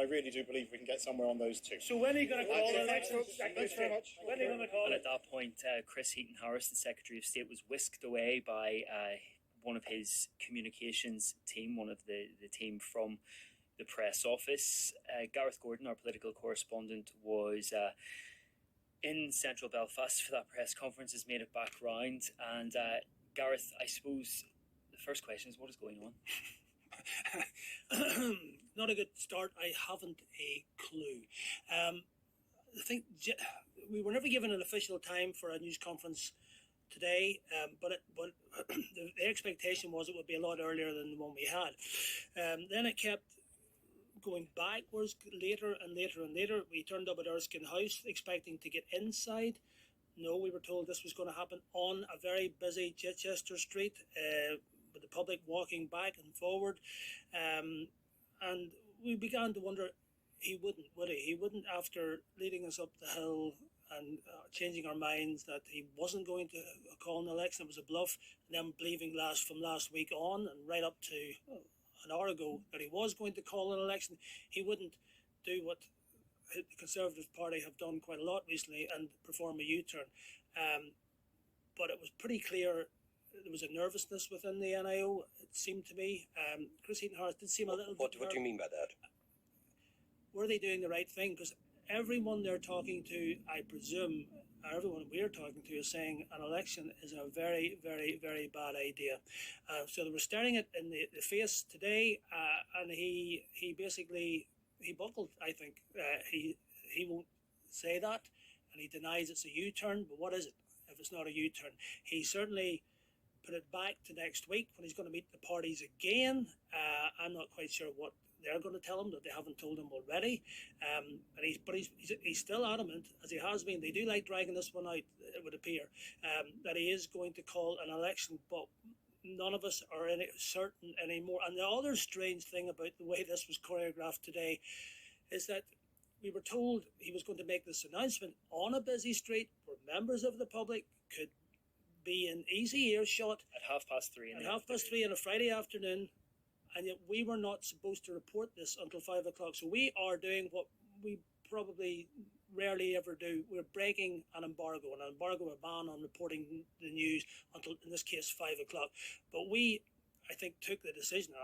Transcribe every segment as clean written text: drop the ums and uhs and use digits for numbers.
really do believe we can get somewhere on those two. So when are you going to call the election? Thanks very much. When are you going to call And it? at that point, Chris Heaton-Harris, the Secretary of State, was whisked away by one of his communications team, one of the team from the press office. Gareth Gordon, our political correspondent, was in central Belfast for that press conference, has made it back round. And Gareth, I suppose the first question is, what is going on? Not a good start. I haven't a clue. I think we were never given an official time for a news conference today, but the expectation was it would be a lot earlier than the one we had. Then it kept going backwards later and later and later. We turned up at Erskine House expecting to get inside. No, we were told this was going to happen on a very busy Chichester Street, with the public walking back and forward. And we began to wonder, he wouldn't, would he? He wouldn't, after leading us up the hill and changing our minds that he wasn't going to call an election, it was a bluff, and then believing from last week on and right up to an hour ago that he was going to call an election. He wouldn't do what the Conservative Party have done quite a lot recently and perform a U-turn. But it was pretty clear there was a nervousness within the NIO, it seemed to me. Chris Heaton-Harris did seem a little bit... What do you mean by that? Were they doing the right thing? Because everyone they're talking to, I presume, everyone we're talking to is saying an election is a very, very, very bad idea. So they were staring it in the face today, and he basically, he buckled, I think. He won't say that, and he denies it's a U-turn, but what is it if it's not a U-turn? He certainly put it back to next week when he's going to meet the parties again. I'm not quite sure what they're going to tell him that they haven't told him already. But he's still adamant, as he has been. They do like dragging this one out, it would appear, that he is going to call an election, but none of us are certain anymore. And the other strange thing about the way this was choreographed today is that we were told he was going to make this announcement on a busy street where members of the public could be in easy earshot At 3:30. at 3:30 on a Friday afternoon, and yet we were not supposed to report this until 5 o'clock. So we are doing what we probably rarely ever do. We're breaking an embargo, a ban on reporting the news until, in this case, 5 o'clock. But we, I think, took the decision,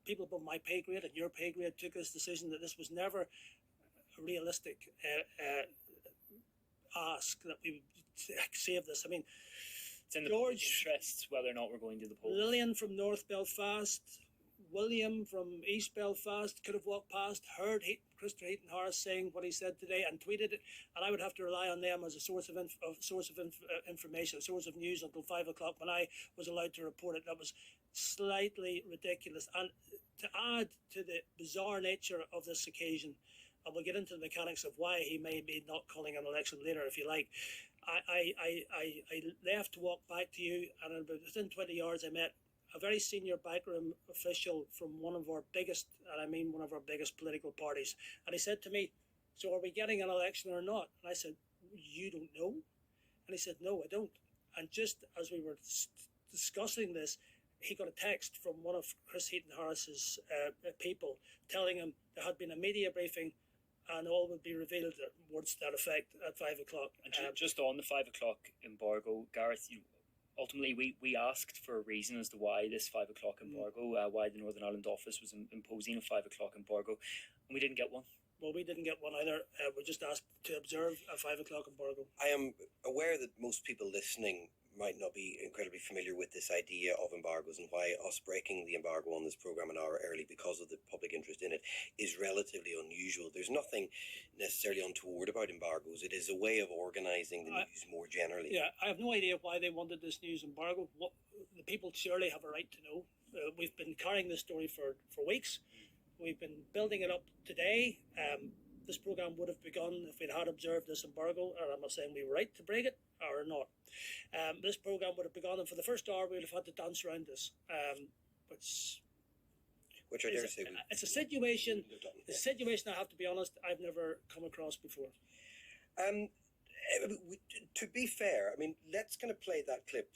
people above my pay grade and your pay grade took this decision that this was never a realistic ask, that we would save this. I mean, It's in the George, interests whether or not we're going to the polls. Lillian from North Belfast, William from East Belfast could have walked past, heard Chris Heaton-Harris saying what he said today and tweeted it, and I would have to rely on them as a source of information, a source of news until 5 o'clock when I was allowed to report it. That was slightly ridiculous. And to add to the bizarre nature of this occasion, and we'll get into the mechanics of why he may be not calling an election later, if you like. I left to walk back to you, and within 20 yards I met a very senior backroom official from one of our biggest, and I mean one of our biggest political parties. And he said to me, so are we getting an election or not? And I said, you don't know? And he said, no, I don't. And just as we were discussing this, he got a text from one of Chris Heaton-Harris's people telling him there had been a media briefing and all would be revealed towards that effect at 5 o'clock. And just on the 5 o'clock embargo, Gareth, ultimately we asked for a reason as to why this 5 o'clock embargo, why the Northern Ireland office was imposing a 5 o'clock embargo, and we didn't get one. Well, we didn't get one either. We just asked to observe a 5 o'clock embargo. I am aware that most people listening might not be incredibly familiar with this idea of embargoes, and why us breaking the embargo on this programme an hour early because of the public interest in it is relatively unusual. There's nothing necessarily untoward about embargoes. It is a way of organising the news more generally. Yeah, I have no idea why they wanted this news embargo. The people surely have a right to know. We've been carrying this story for weeks. We've been building it up today. This programme would have begun if we'd had observed this embargo, and I'm not saying we were right to break it or not. This programme would have begun, and for the first hour we would have had to dance around this, which I dare say it's a situation I have to be honest, I've never come across before. To be fair, I mean, let's kind of play that clip